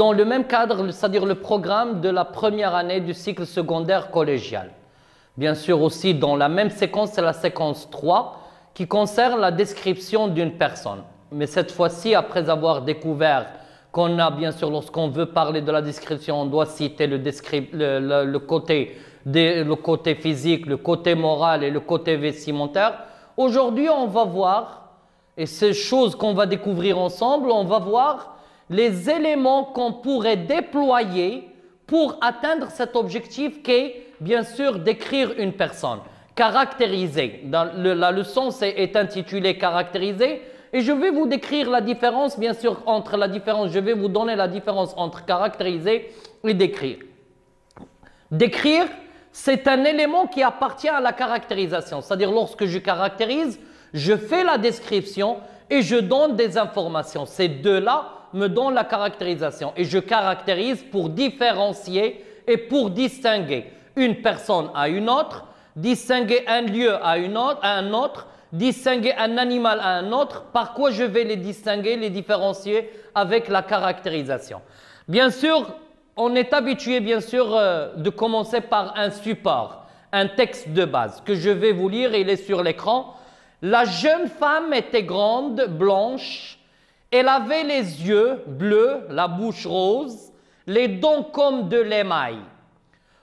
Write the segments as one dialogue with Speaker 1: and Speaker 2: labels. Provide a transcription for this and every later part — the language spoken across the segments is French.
Speaker 1: dans le même cadre, c'est-à-dire le programme de la première année du cycle secondaire collégial. Bien sûr aussi dans la même séquence, c'est la séquence 3 qui concerne la description d'une personne. Mais cette fois-ci, après avoir découvert qu'on a bien sûr, lorsqu'on veut parler de la description, on doit citer le côté physique, le côté moral et le côté vestimentaire. Aujourd'hui, on va voir, et ces choses qu'on va découvrir ensemble, on va voir les éléments qu'on pourrait déployer pour atteindre cet objectif qui est, bien sûr, décrire une personne, caractériser. La leçon est intitulée « Caractériser ». Et je vais vous décrire la différence, bien sûr, je vais vous donner la différence entre caractériser et décrire. Décrire, c'est un élément qui appartient à la caractérisation. C'est-à-dire, lorsque je caractérise, je fais la description et je donne des informations. Ces deux-là me donnent la caractérisation. Et je caractérise pour différencier et pour distinguer une personne à une autre, distinguer un lieu à un autre, distinguer un animal à un autre. Par quoi je vais les distinguer, les différencier avec la caractérisation? Bien sûr, on est habitué bien sûr de commencer par un support, un texte de base que je vais vous lire, il est sur l'écran. La jeune femme était grande, blanche, elle avait les yeux bleus, la bouche rose, les dents comme de l'émail.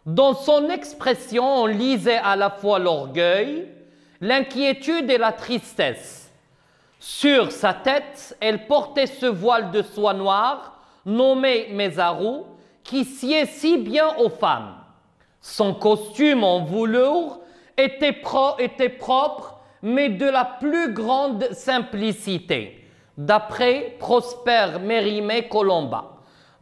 Speaker 1: Dans son expression, on lisait à la fois l'orgueil, l'inquiétude et la tristesse. Sur sa tête, elle portait ce voile de soie noire, nommé Mézarou, qui sied si bien aux femmes. Son costume en velours était propre, mais de la plus grande simplicité, d'après Prosper Mérimée Colomba.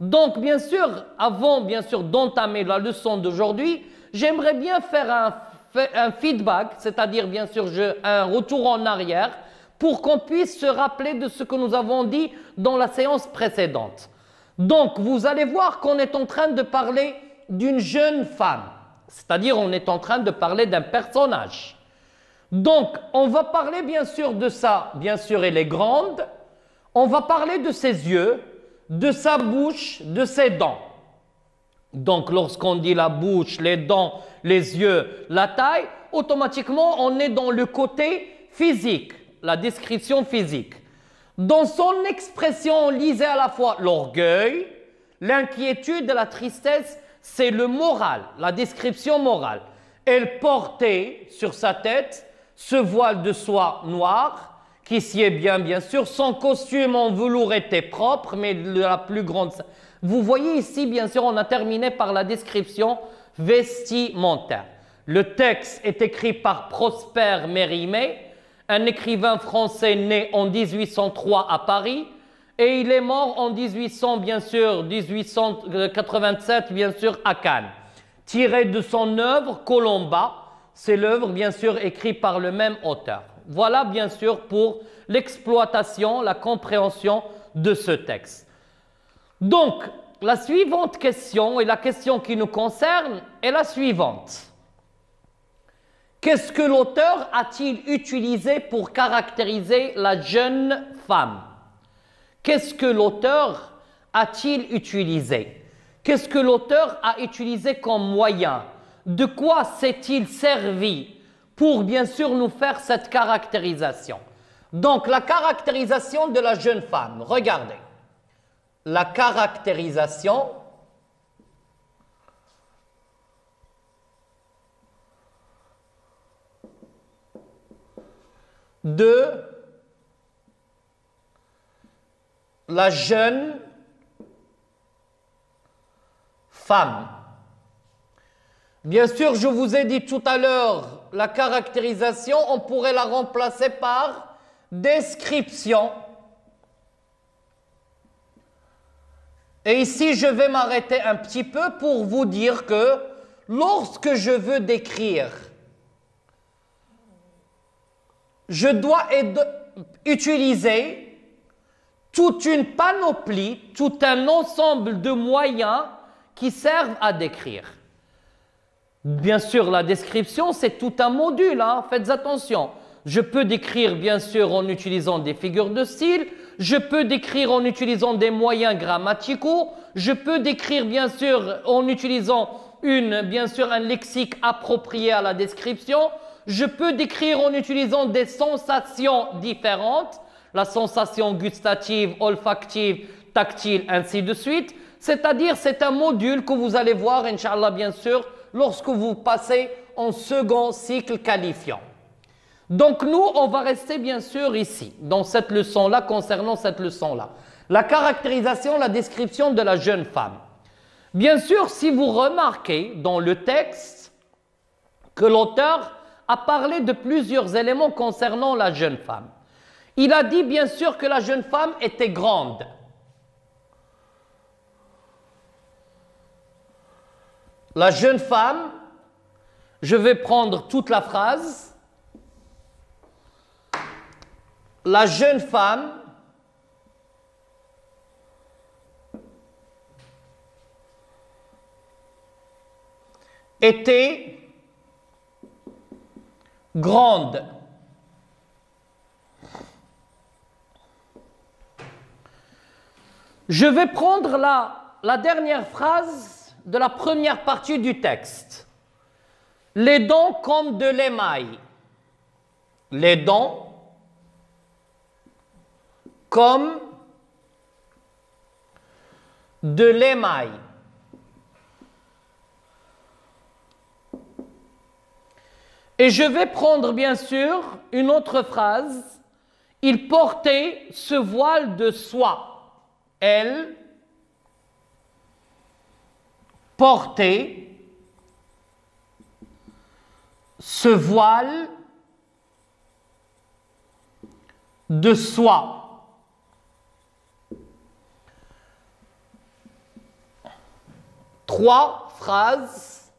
Speaker 1: Donc, bien sûr, avant d'entamer la leçon d'aujourd'hui, j'aimerais bien faire un feedback, c'est-à-dire bien sûr un retour en arrière pour qu'on puisse se rappeler de ce que nous avons dit dans la séance précédente. Donc, vous allez voir qu'on est en train de parler d'une jeune femme, c'est-à-dire on est en train de parler d'un personnage. Donc, on va parler bien sûr de ça, bien sûr elle est grande, on va parler de ses yeux, de sa bouche, de ses dents. Donc, lorsqu'on dit la bouche, les dents, les yeux, la taille, automatiquement, on est dans le côté physique, la description physique. Dans son expression, on lisait à la fois l'orgueil, l'inquiétude et la tristesse, c'est le moral, la description morale. Elle portait sur sa tête ce voile de soie noire, qui sied bien sûr. Son costume en velours était propre, mais de la plus grande... Vous voyez ici, bien sûr, on a terminé par la description vestimentaire. Le texte est écrit par Prosper Mérimée, un écrivain français né en 1803 à Paris, et il est mort en 1887, bien sûr, à Cannes. Tiré de son œuvre Colomba, c'est l'œuvre, bien sûr, écrite par le même auteur. Voilà, bien sûr, pour l'exploitation, la compréhension de ce texte. Donc, la suivante question, et la question qui nous concerne, est la suivante. Qu'est-ce que l'auteur a-t-il utilisé pour caractériser la jeune femme? Qu'est-ce que l'auteur a-t-il utilisé? Qu'est-ce que l'auteur a utilisé comme moyen? De quoi s'est-il servi pour bien sûr nous faire cette caractérisation? Donc la caractérisation de la jeune femme, regardez. La caractérisation de la jeune femme. Bien sûr, je vous ai dit tout à l'heure, la caractérisation, on pourrait la remplacer par description. Et ici, je vais m'arrêter un petit peu pour vous dire que lorsque je veux décrire, je dois utiliser toute une panoplie, tout un ensemble de moyens qui servent à décrire. Bien sûr, la description, c'est tout un module, hein, faites attention. Je peux décrire, bien sûr, en utilisant des figures de style. je peux décrire en utilisant des moyens grammaticaux, je peux décrire bien sûr en utilisant bien sûr un lexique approprié à la description, je peux décrire en utilisant des sensations différentes, la sensation gustative, olfactive, tactile, ainsi de suite. C'est-à-dire, c'est un module que vous allez voir, Inch'Allah, bien sûr, lorsque vous passez en second cycle qualifiant. Donc, nous, on va rester, bien sûr, ici, dans cette leçon-là, concernant cette leçon-là. La caractérisation, la description de la jeune femme. Bien sûr, si vous remarquez dans le texte que l'auteur a parlé de plusieurs éléments concernant la jeune femme. Il a dit, bien sûr, que la jeune femme était grande. La jeune femme, je vais prendre toute la phrase. La jeune femme était grande. Je vais prendre la dernière phrase de la première partie du texte. Les dents comme de l'émail. Les dents comme de l'émail. Et je vais prendre bien sûr une autre phrase. Il portait ce voile de soie. Elle portait ce voile de soie. Trois phrases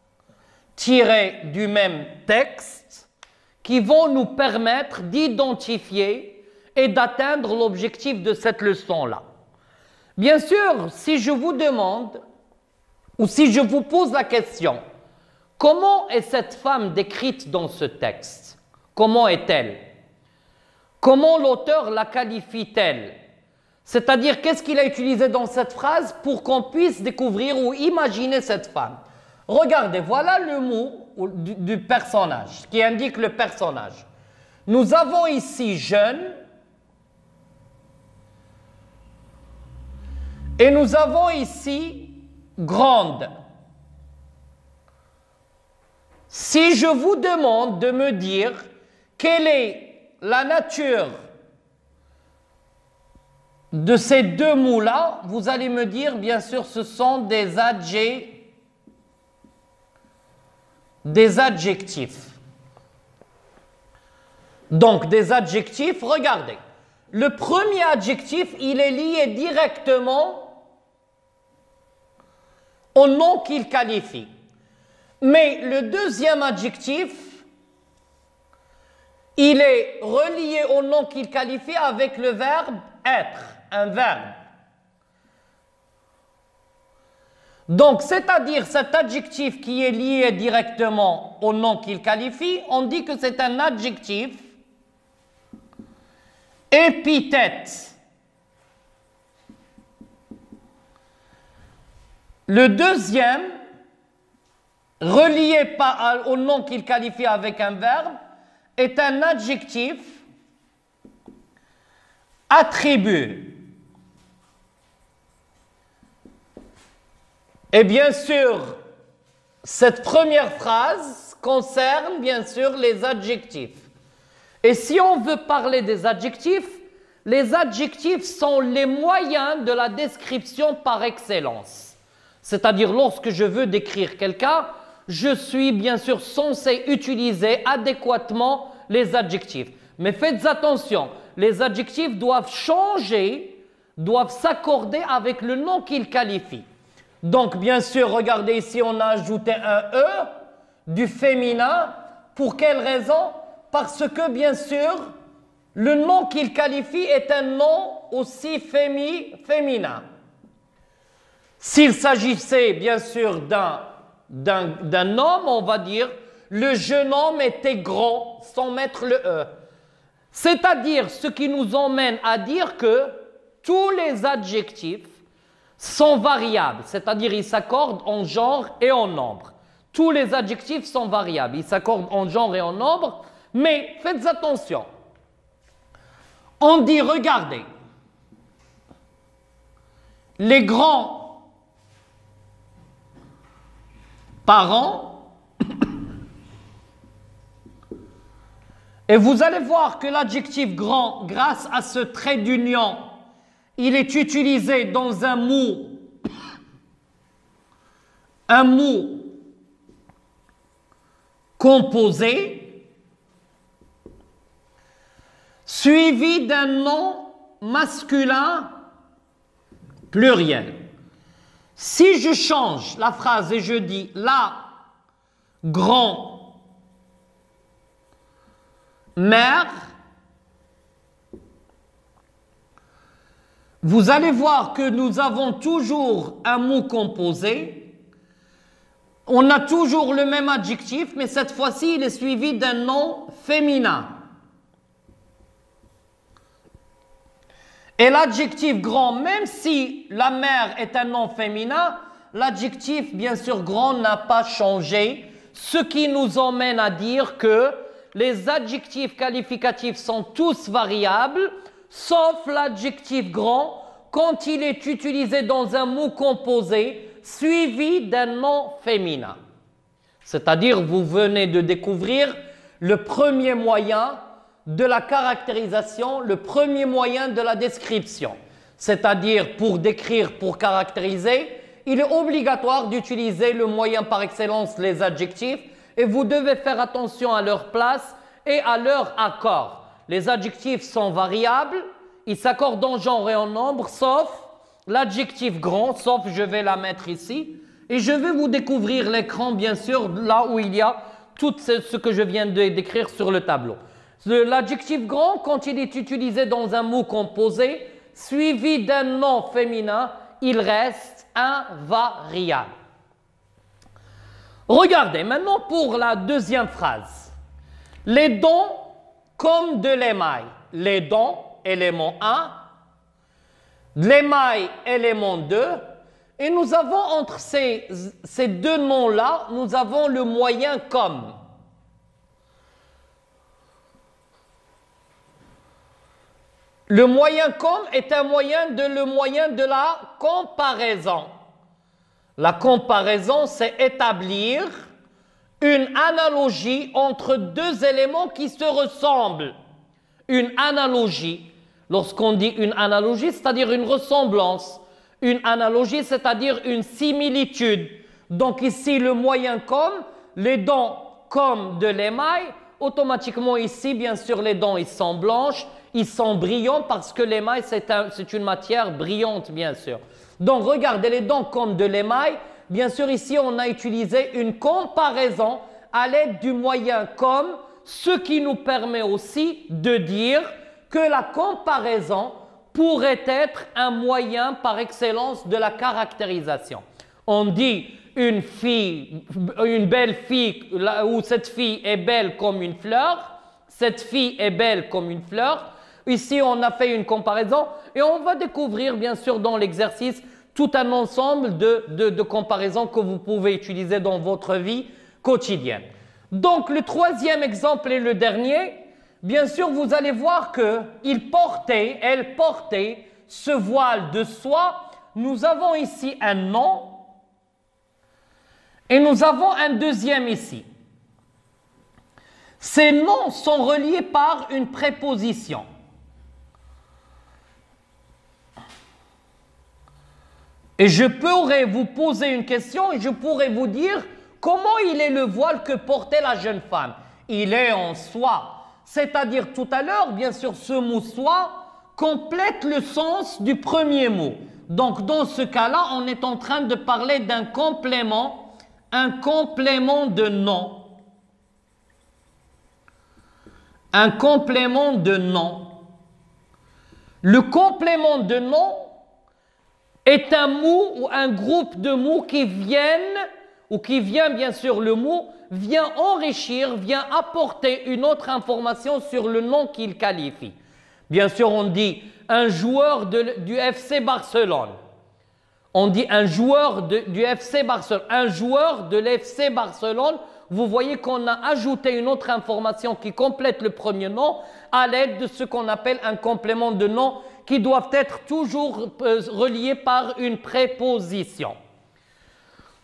Speaker 1: tirées du même texte qui vont nous permettre d'identifier et d'atteindre l'objectif de cette leçon-là. Bien sûr, si je vous demande ou si je vous pose la question, comment est cette femme décrite dans ce texte? Comment est-elle? Comment l'auteur la qualifie-t-elle? C'est-à-dire, qu'est-ce qu'il a utilisé dans cette phrase pour qu'on puisse découvrir ou imaginer cette femme? Regardez, voilà le mot du personnage, qui indique le personnage. Nous avons ici jeune et nous avons ici grande. Si je vous demande de me dire quelle est la nature de ces deux mots-là, vous allez me dire, bien sûr, ce sont des adjectifs. Donc, des adjectifs, regardez. Le premier adjectif, il est lié directement au nom qu'il qualifie. Mais le deuxième adjectif, il est relié au nom qu'il qualifie avec le verbe être, un verbe. Donc, c'est-à-dire cet adjectif qui est lié directement au nom qu'il qualifie, on dit que c'est un adjectif épithète. Le deuxième, relié au nom qu'il qualifie avec un verbe, est un adjectif attribut. Et bien sûr, cette première phrase concerne bien sûr les adjectifs. Et si on veut parler des adjectifs, les adjectifs sont les moyens de la description par excellence. C'est-à-dire, lorsque je veux décrire quelqu'un, je suis bien sûr censé utiliser adéquatement les adjectifs. Mais faites attention, les adjectifs doivent changer, doivent s'accorder avec le nom qu'ils qualifient. Donc, bien sûr, regardez ici, on a ajouté un « e » du féminin. Pour quelle raison? Parce que, bien sûr, le nom qu'il qualifie est un nom aussi féminin. S'il s'agissait, bien sûr, d'un homme, on va dire « le jeune homme était grand » sans mettre le « e ». C'est-à-dire, ce qui nous emmène à dire que tous les adjectifs sont variables, c'est-à-dire ils s'accordent en genre et en nombre. Tous les adjectifs sont variables, ils s'accordent en genre et en nombre, mais faites attention. On dit, regardez, les grands-parents, et vous allez voir que l'adjectif grand, grâce à ce trait d'union, il est utilisé dans un mot composé, suivi d'un nom masculin pluriel. Si je change la phrase et je dis la grand-mère, vous allez voir que nous avons toujours un mot composé. On a toujours le même adjectif, mais cette fois-ci, il est suivi d'un nom féminin. Et l'adjectif grand, même si la mère est un nom féminin, l'adjectif, bien sûr, grand n'a pas changé, ce qui nous emmène à dire que les adjectifs qualificatifs sont tous variables, sauf l'adjectif grand quand il est utilisé dans un mot composé suivi d'un nom féminin. C'est-à-dire, vous venez de découvrir le premier moyen de la caractérisation, le premier moyen de la description. C'est-à-dire, pour décrire, pour caractériser, il est obligatoire d'utiliser le moyen par excellence, les adjectifs, et vous devez faire attention à leur place et à leur accord. Les adjectifs sont variables, ils s'accordent en genre et en nombre, sauf l'adjectif grand, sauf je vais la mettre ici, et je vais vous découvrir l'écran, bien sûr, là où il y a tout ce que je viens de décrire sur le tableau. L'adjectif grand, quand il est utilisé dans un mot composé, suivi d'un nom féminin, il reste invariable. Regardez, maintenant pour la deuxième phrase. Les dents comme de l'émail. Les dents, élément 1. L'émail, élément 2. Et nous avons entre ces deux noms-là, nous avons le moyen comme. Le moyen comme est un moyen de la comparaison. La comparaison, c'est établir une analogie entre deux éléments qui se ressemblent. Une analogie, lorsqu'on dit une analogie, c'est-à-dire une ressemblance. Une analogie, c'est-à-dire une similitude. Donc ici, le moyen comme, les dents comme de l'émail, automatiquement ici, bien sûr, les dents, ils sont blanches, ils sont brillants parce que l'émail, c'est une matière brillante, bien sûr. Donc, regardez les dents comme de l'émail. Bien sûr, ici, on a utilisé une comparaison à l'aide du moyen comme, ce qui nous permet aussi de dire que la comparaison pourrait être un moyen par excellence de la caractérisation. On dit une belle fille, ou cette fille est belle comme une fleur, cette fille est belle comme une fleur. Ici, on a fait une comparaison et on va découvrir, bien sûr, dans l'exercice, tout un ensemble de comparaisons que vous pouvez utiliser dans votre vie quotidienne. Donc, le troisième exemple et le dernier, bien sûr, vous allez voir qu'elle portait ce voile de soie. Nous avons ici un nom et nous avons un deuxième ici. Ces noms sont reliés par une préposition. Et je pourrais vous poser une question et je pourrais vous dire comment il est le voile que portait la jeune femme. Il est en soie. C'est-à-dire tout à l'heure, bien sûr, ce mot soie complète le sens du premier mot. Donc dans ce cas-là, on est en train de parler d'un complément, un complément de nom. Un complément de nom. Le complément de nom est un mot ou un groupe de mots qui viennent, ou qui vient bien sûr le mot, vient enrichir, vient apporter une autre information sur le nom qu'il qualifie. Bien sûr, on dit un joueur du FC Barcelone. On dit un joueur du FC Barcelone. Un joueur de l'FC Barcelone. Vous voyez qu'on a ajouté une autre information qui complète le premier nom à l'aide de ce qu'on appelle un complément de nom qui doivent être toujours reliés par une préposition.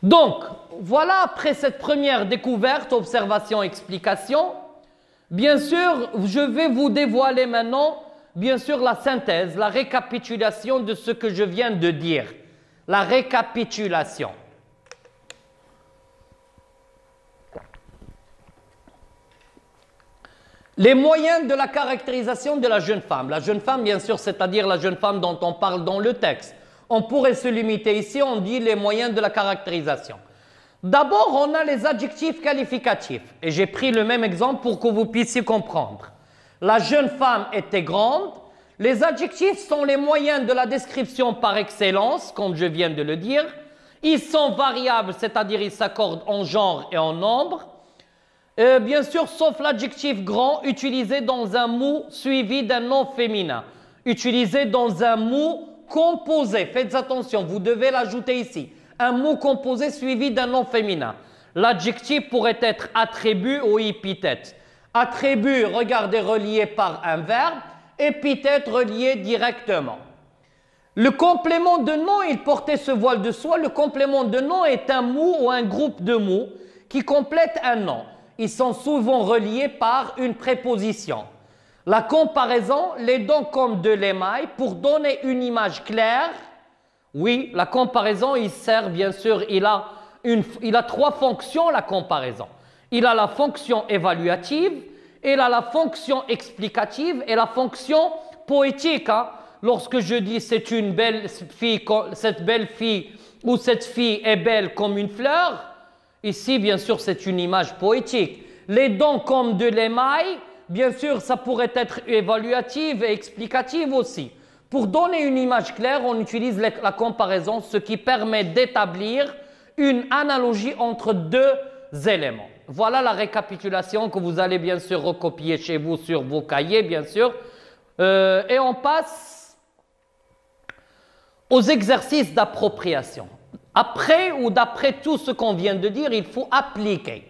Speaker 1: Donc, voilà, après cette première découverte, observation, explication, bien sûr, je vais vous dévoiler maintenant, bien sûr, la synthèse, la récapitulation de ce que je viens de dire. La récapitulation. Les moyens de la caractérisation de la jeune femme. La jeune femme, bien sûr, c'est-à-dire la jeune femme dont on parle dans le texte. On pourrait se limiter ici, on dit les moyens de la caractérisation. D'abord, on a les adjectifs qualificatifs. Et j'ai pris le même exemple pour que vous puissiez comprendre. La jeune femme était grande. Les adjectifs sont les moyens de la description par excellence, comme je viens de le dire. Ils sont variables, c'est-à-dire ils s'accordent en genre et en nombre. Bien sûr, sauf l'adjectif grand, utilisé dans un mot suivi d'un nom féminin. Utilisé dans un mot composé. Faites attention, vous devez l'ajouter ici. Un mot composé suivi d'un nom féminin. L'adjectif pourrait être attribut ou épithète. Attribut, regardez, relié par un verbe. Épithète, relié directement. Le complément de nom, il portait ce voile de soie. Le complément de nom est un mot ou un groupe de mots qui complète un nom. Ils sont souvent reliés par une préposition. La comparaison, les dons comme de l'émail pour donner une image claire. Oui, la comparaison, il sert bien sûr, il a trois fonctions, la comparaison. Il a la fonction évaluative, il a la fonction explicative et la fonction poétique. Hein. Lorsque je dis c'est une belle fille, cette belle fille ou cette fille est belle comme une fleur, ici, bien sûr, c'est une image poétique. Les dons comme de l'émail, bien sûr, ça pourrait être évaluative et explicative aussi. Pour donner une image claire, on utilise la comparaison, ce qui permet d'établir une analogie entre deux éléments. Voilà la récapitulation que vous allez bien sûr recopier chez vous sur vos cahiers, bien sûr. Et on passe aux exercices d'appropriation. Après ou d'après tout ce qu'on vient de dire, il faut appliquer.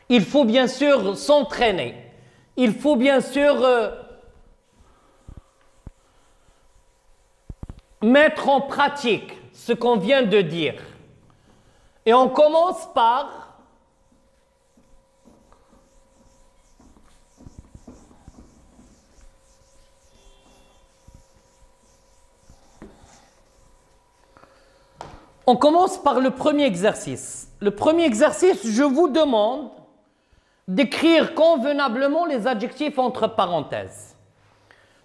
Speaker 1: Il faut bien sûr s'entraîner. Il faut bien sûr mettre en pratique ce qu'on vient de dire. Et on commence par le premier exercice. Le premier exercice, je vous demande d'écrire convenablement les adjectifs entre parenthèses.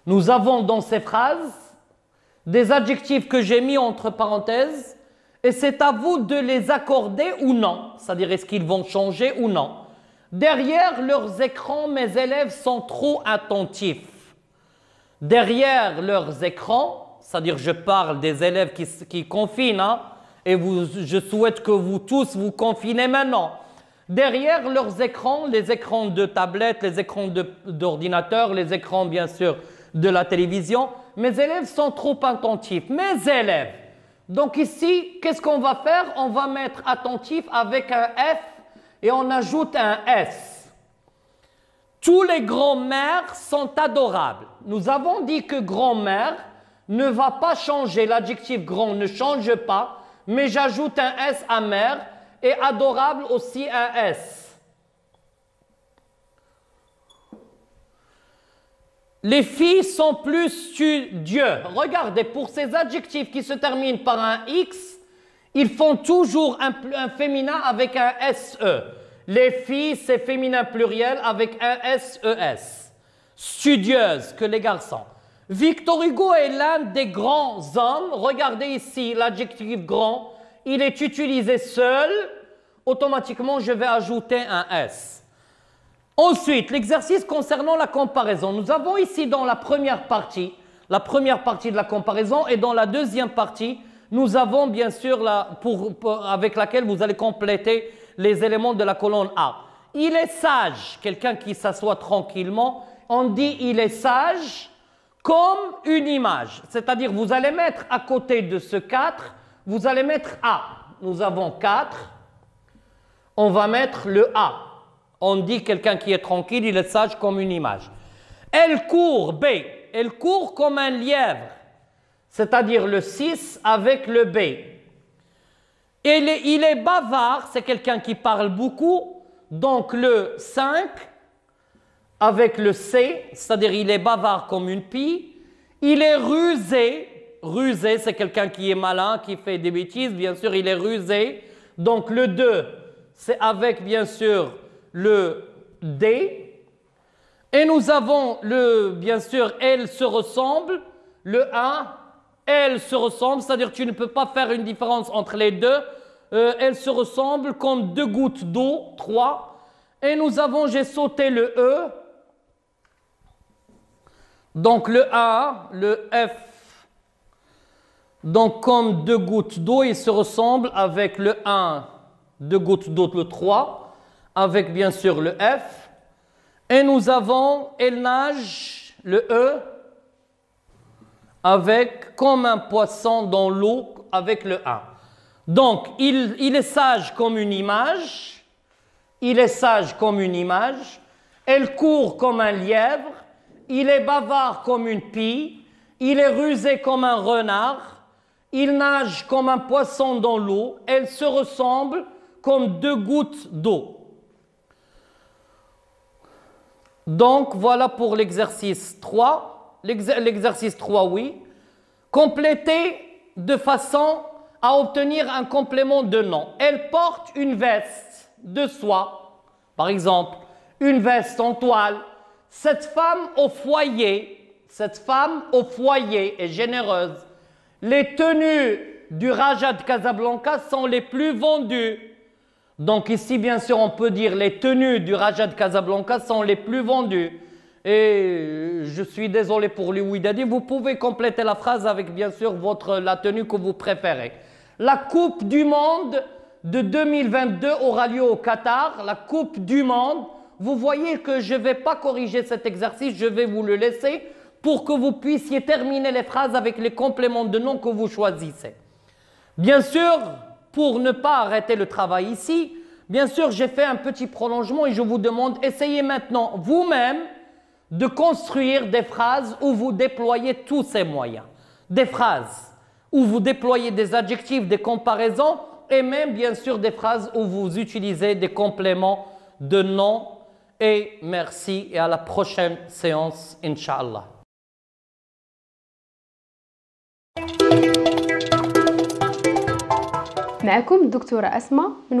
Speaker 1: Nous avons dans ces phrases des adjectifs que j'ai mis entre parenthèses et c'est à vous de les accorder ou non, c'est-à-dire est-ce qu'ils vont changer ou non. Derrière leurs écrans, mes élèves sont trop attentifs. Derrière leurs écrans, c'est-à-dire je parle des élèves qui confinent, hein, et je souhaite que vous tous vous confinez maintenant. Derrière leurs écrans, les écrans de tablette, les écrans d'ordinateur, les écrans bien sûr de la télévision, mes élèves sont trop attentifs. Mes élèves. Donc ici, qu'est-ce qu'on va faire? On va mettre attentif avec un F et on ajoute un S. Tous les grands-mères sont adorables. Nous avons dit que grand-mère ne va pas changer. L'adjectif grand ne change pas, mais j'ajoute un S à mère et adorable aussi un S. Les filles sont plus studieuses. Regardez, pour ces adjectifs qui se terminent par un X, ils font toujours un féminin avec un SE. Les filles, c'est féminin pluriel avec un SES. Studieuses que les garçons. Victor Hugo est l'un des grands hommes. Regardez ici l'adjectif grand. Il est utilisé seul. Automatiquement, je vais ajouter un S. Ensuite, l'exercice concernant la comparaison. Nous avons ici dans la première partie de la comparaison et dans la deuxième partie, nous avons bien sûr avec laquelle vous allez compléter les éléments de la colonne A. Il est sage, quelqu'un qui s'assoit tranquillement, on dit il est sage comme une image. C'est-à-dire, vous allez mettre à côté de ce 4, vous allez mettre A. Nous avons 4. On va mettre le A. On dit quelqu'un qui est tranquille, il est sage comme une image. Elle court, B. Elle court comme un lièvre. C'est-à-dire le 6 avec le B. Il est bavard, c'est quelqu'un qui parle beaucoup. Donc le 5 avec le C, c'est-à-dire il est bavard comme une pie. Il est rusé. Rusé, c'est quelqu'un qui est malin, qui fait des bêtises. Bien sûr, il est rusé. Donc le 2, c'est avec bien sûr le D. Et nous avons bien sûr, elle se ressemble. Le 1, elle se ressemble, c'est-à-dire tu ne peux pas faire une différence entre les deux. Elle se ressemble comme 2 gouttes d'eau, 3. Et nous avons, j'ai sauté le E. Donc le A, le F, donc comme 2 gouttes d'eau, ils se ressemblent avec le 1, 2 gouttes d'eau, le 3, avec bien sûr le F. Et nous avons, elle nage, le E, avec comme un poisson dans l'eau, avec le 1. Donc, il est sage comme une image. Il est sage comme une image. Elle court comme un lièvre. Il est bavard comme une pie. Il est rusé comme un renard. Il nage comme un poisson dans l'eau. Elle se ressemble comme 2 gouttes d'eau. Donc, voilà pour l'exercice 3. L'exercice 3, oui. Complétez de façon à obtenir un complément de nom. Elle porte une veste de soie, par exemple, une veste en toile. Cette femme au foyer est généreuse. Les tenues du Raja de Casablanca sont les plus vendues. Donc ici, bien sûr, on peut dire les tenues du Raja de Casablanca sont les plus vendues. Et je suis désolé pour lui, Ouidadi, vous pouvez compléter la phrase avec, bien sûr, la tenue que vous préférez. La Coupe du Monde de 2022 aura lieu au Qatar. La Coupe du Monde. Vous voyez que je ne vais pas corriger cet exercice, je vais vous le laisser pour que vous puissiez terminer les phrases avec les compléments de nom que vous choisissez. Bien sûr, pour ne pas arrêter le travail ici, bien sûr, j'ai fait un petit prolongement et je vous demande, essayez maintenant vous-même de construire des phrases où vous déployez tous ces moyens. Des phrases où vous déployez des adjectifs, des comparaisons et même, bien sûr, des phrases où vous utilisez des compléments de nom. Et merci et à la prochaine séance, Inch'Allah.
Speaker 2: معكم الدكتورة أسماء من